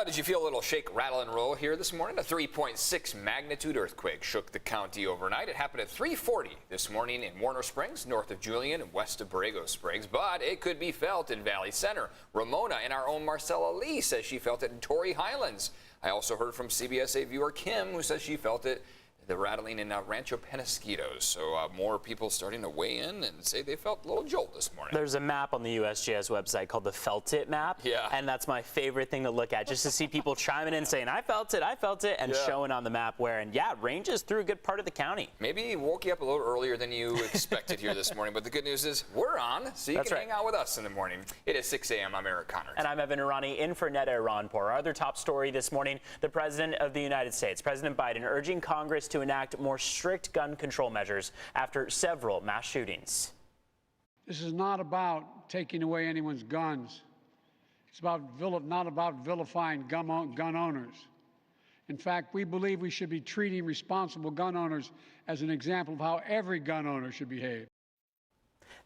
Did you feel a little shake, rattle, and roll here this morning? A 3.6 magnitude earthquake shook the county overnight. It happened at 3:40 this morning in Warner Springs, north of Julian and west of Borrego Springs, but it could be felt in Valley Center. Ramona and our own Marcella Lee says she felt it in Torrey Highlands. I also heard from CBSA viewer Kim, who says she felt it, the rattling in Rancho Penasquitos. So more people starting to weigh in and say they felt a little jolt this morning. There's a map on the USGS website called the Felt It map. Yeah. And that's my favorite thing to look at, just to see people chiming in saying, I felt it, and showing on the map where, and yeah, it ranges through a good part of the county. Maybe he woke you up a little earlier than you expected here this morning, but the good news is we're on, so you can hang out with us in the morning. It is 6 a.m. I'm Eric Connor. And I'm Evan Irani, in for Neda Iranpour. Our other top story this morning, the President of the United States, President Biden, urging Congress to enact more strict gun control measures after several mass shootings. This is not about taking away anyone's guns. It's not about vilifying gun owners. In fact, we believe we should be treating responsible gun owners as an example of how every gun owner should behave.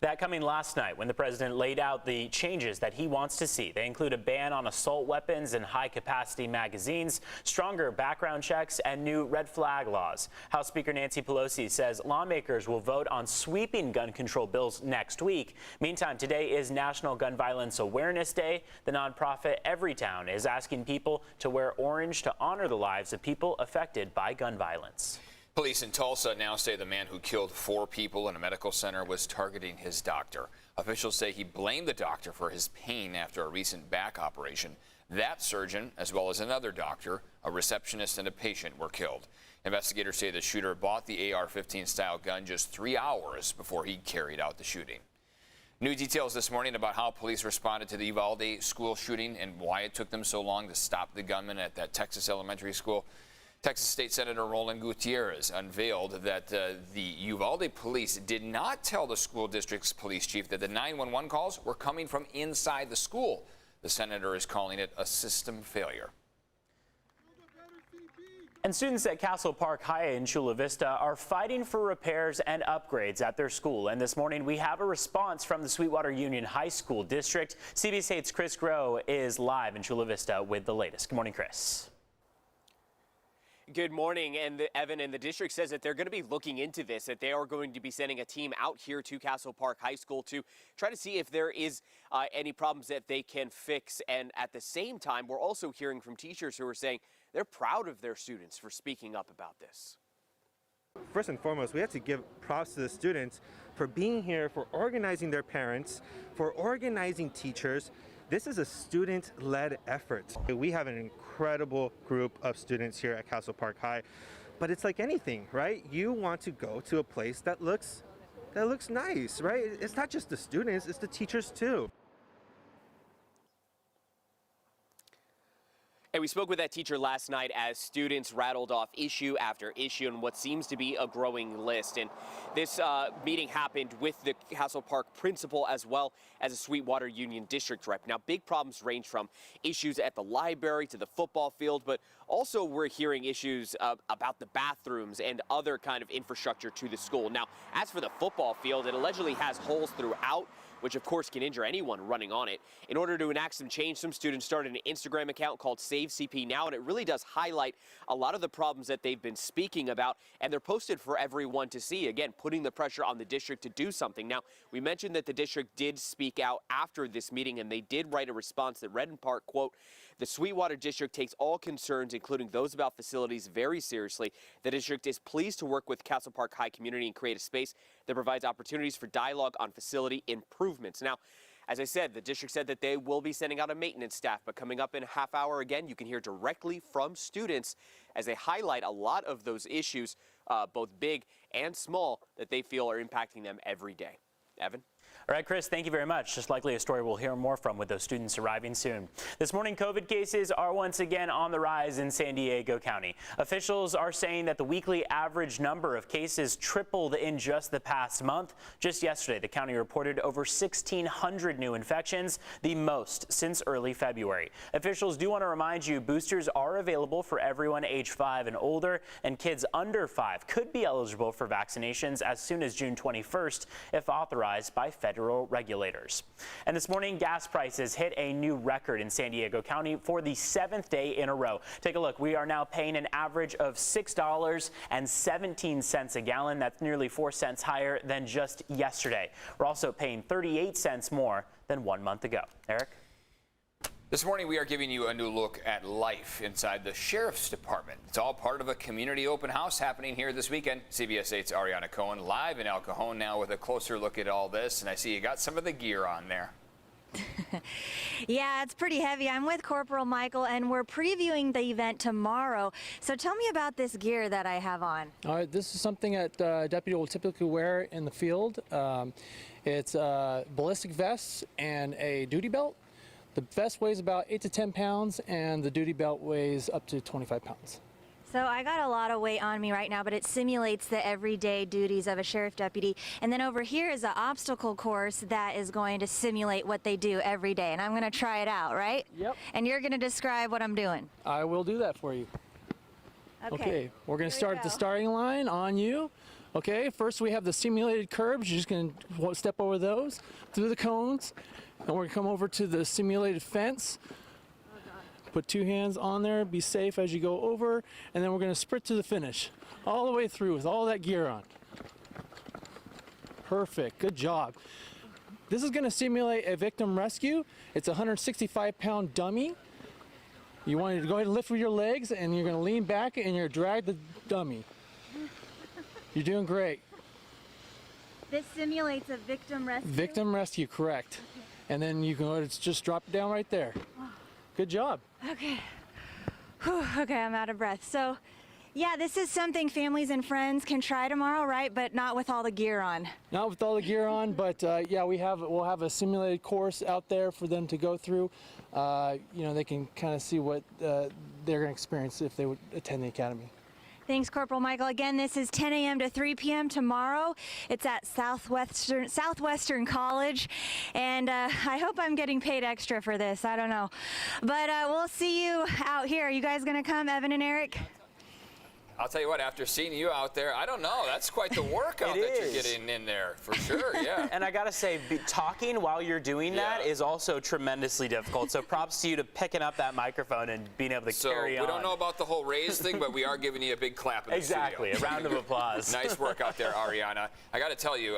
That coming last night when the president laid out the changes that he wants to see. They include a ban on assault weapons and high-capacity magazines, stronger background checks, and new red flag laws. House Speaker Nancy Pelosi says lawmakers will vote on sweeping gun control bills next week. Meantime, today is National Gun Violence Awareness Day. The nonprofit Everytown is asking people to wear orange to honor the lives of people affected by gun violence. Police in Tulsa now say the man who killed 4 people in a medical center was targeting his doctor. Officials say he blamed the doctor for his pain after a recent back operation. That surgeon, as well as another doctor, a receptionist, and a patient were killed. Investigators say the shooter bought the AR-15 style gun just 3 hours before he carried out the shooting. New details this morning about how police responded to the Uvalde school shooting and why it took them so long to stop the gunman at that Texas elementary school. Texas State Senator Roland Gutierrez unveiled that the Uvalde police did not tell the school district's police chief that the 911 calls were coming from inside the school. The senator is calling it a system failure. And students at Castle Park High in Chula Vista are fighting for repairs and upgrades at their school. And this morning we have a response from the Sweetwater Union High School District. CBS 8's Chris Groh is live in Chula Vista with the latest. Good morning, Chris. Good morning, and Evan, and the district says that they're going to be looking into this, that they are going to be sending a team out here to Castle Park High School to try to see if there is any problems that they can fix. And at the same time, we're also hearing from teachers who are saying they're proud of their students for speaking up about this. First and foremost, we have to give props to the students for being here, for organizing their parents, for organizing teachers. This is a student-led effort. We have an incredible group of students here at Castle Park High, but it's like anything, right? You want to go to a place that looks nice, right? It's not just the students, it's the teachers too. And we spoke with that teacher last night as students rattled off issue after issue and what seems to be a growing list. And this meeting happened with the Castle Park principal as well as a Sweetwater Union district rep. Now, big problems range from issues at the library to the football field, but also we're hearing issues about the bathrooms and other kind of infrastructure to the school. Now, as for the football field, it allegedly has holes throughout, which of course can injure anyone running on it. In order to enact some change, some students started an Instagram account called Save CP Now, and it really does highlight a lot of the problems that they've been speaking about, and they're posted for everyone to see, again, putting the pressure on the district to do something. Now, we mentioned that the district did speak out after this meeting, and they did write a response that read in part, quote, "The Sweetwater District takes all concerns, including those about facilities, very seriously. The district is pleased to work with Castle Park High community and create a space that provides opportunities for dialogue on facility improvements." Now, as I said, the district said that they will be sending out a maintenance staff, but coming up in a half hour again, you can hear directly from students as they highlight a lot of those issues, both big and small, that they feel are impacting them every day. Evan? All right, Chris, thank you very much. Just likely a story we'll hear more from with those students arriving soon. This morning, COVID cases are once again on the rise in San Diego County. Officials are saying that the weekly average number of cases tripled in just the past month. Just yesterday, the county reported over 1,600 new infections, the most since early February. Officials do want to remind you boosters are available for everyone age 5 and older, and kids under 5 could be eligible for vaccinations as soon as June 21st if authorized by federal federal regulators. And this morning, gas prices hit a new record in San Diego County for the 7th day in a row. Take a look. We are now paying an average of $6.17 a gallon. That's nearly 4 cents higher than just yesterday. We're also paying 38 cents more than 1 month ago. Eric? This morning, we are giving you a new look at life inside the Sheriff's Department. It's all part of a community open house happening here this weekend. CBS 8's Ariana Cohen live in El Cajon now with a closer look at all this. And I see you got some of the gear on there. Yeah, it's pretty heavy. I'm with Corporal Michael, and we're previewing the event tomorrow. So tell me about this gear that I have on. All right, this is something that deputy will typically wear in the field. It's ballistic vests and a duty belt. The vest weighs about 8 to 10 pounds, and the duty belt weighs up to 25 pounds. So I got a lot of weight on me right now, but it simulates the everyday duties of a sheriff deputy. And then over here is an obstacle course that is going to simulate what they do every day. And I'm going to try it out, right? Yep. And you're going to describe what I'm doing. I will do that for you. Okay, we're going to start at the starting line on you. Okay, first we have the simulated curbs. You're just going to step over those, through the cones, and we're going to come over to the simulated fence. Put 2 hands on there, be safe as you go over, and then we're going to sprint to the finish, all the way through with all that gear on. Perfect, good job. This is going to simulate a victim rescue. It's a 165-pound dummy. You want to go ahead and lift with your legs, and you're going to lean back and you're drag the dummy. You're doing great. This simulates a victim rescue? Victim rescue, correct. Okay. And then you can just drop it down right there. Good job. Okay. Whew, okay, I'm out of breath. So, yeah, this is something families and friends can try tomorrow, right? But not with all the gear on. Not with all the gear on, but yeah, we'll have a simulated course out there for them to go through. You know, they can kind of see what they're going to experience if they would attend the academy. Thanks, Corporal Michael. Again, this is 10 a.m. to 3 p.m. tomorrow. It's at Southwestern College, and I hope I'm getting paid extra for this. I don't know. But we'll see you out here. Are you guys going to come, Evan and Eric? I'll tell you what, after seeing you out there, I don't know. That's quite the workout that you're getting in there, for sure, yeah. And I got to say, talking while you're doing that is also tremendously difficult. So props to you to picking up that microphone and being able to carry on. We don't know about the whole raise thing, but we are giving you a big clap in the Exactly, studio. a round of applause. Nice work out there, Ariana. I got to tell you,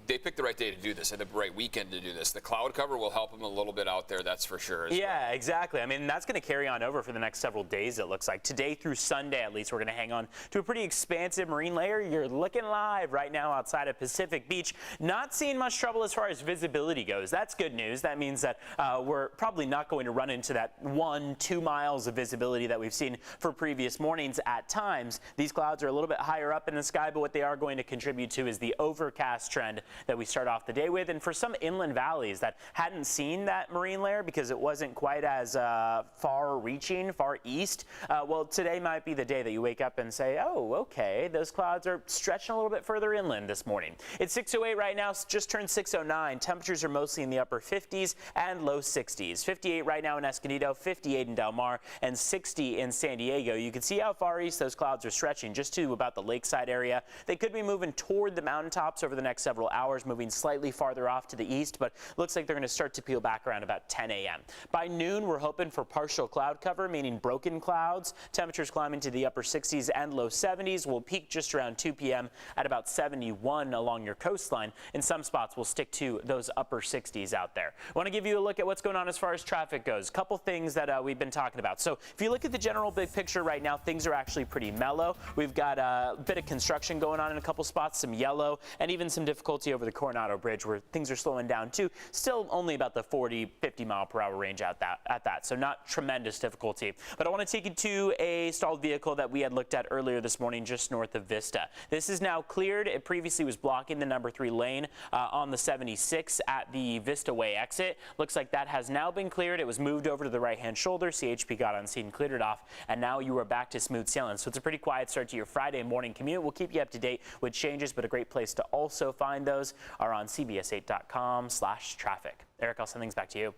they picked the right day to do this and the right weekend to do this. The cloud cover will help them a little bit out there, that's for sure. Yeah, exactly. I mean, that's going to carry on over for the next several days, it looks like. Today through Sunday, at least, we're going to hang on to a pretty expansive marine layer. You're looking live right now outside of Pacific Beach. Not seeing much trouble as far as visibility goes. That's good news. That means that we're probably not going to run into that 1-2 miles of visibility that we've seen for previous mornings at times. These clouds are a little bit higher up in the sky, but what they are going to contribute to is the overcast trend that we start off the day with. And for some inland valleys that hadn't seen that marine layer because it wasn't quite as far-reaching, far east, well, today might be the day that you wake up and say, oh, okay, those clouds are stretching a little bit further inland this morning. It's 6:08 right now, just turned 6:09. Temperatures are mostly in the upper 50s and low 60s. 58 right now in Escondido, 58 in Del Mar, and 60 in San Diego. You can see how far east those clouds are stretching, just to about the lakeside area. They could be moving toward the mountaintops over the next several hours, moving slightly farther off to the east, but looks like they're going to start to peel back around about 10 a.m. By noon, we're hoping for partial cloud cover, meaning broken clouds. Temperatures climbing to the upper 60s and low 70s. Will peak just around 2 p.m. at about 71 along your coastline. In some spots, we'll stick to those upper 60s out there. I want to give you a look at what's going on as far as traffic goes. A couple things that we've been talking about. So if you look at the general big picture right now, things are actually pretty mellow. We've got a bit of construction going on in a couple spots, some yellow, and even some difficulty over the Coronado Bridge where things are slowing down too. Still only about the 40-50 mile per hour range at that. So not tremendous difficulty. But I want to take you to a stalled vehicle that we had looked at earlier this morning just north of Vista. This is now cleared. It previously was blocking the number 3 lane on the 76 at the Vista Way exit. Looks like that has now been cleared. It was moved over to the right-hand shoulder. CHP got on scene, cleared it off, and now you are back to smooth sailing. So it's a pretty quiet start to your Friday morning commute. We'll keep you up to date with changes, but a great place to also find those are on cbs8.com/traffic. Eric, I'll send things back to you.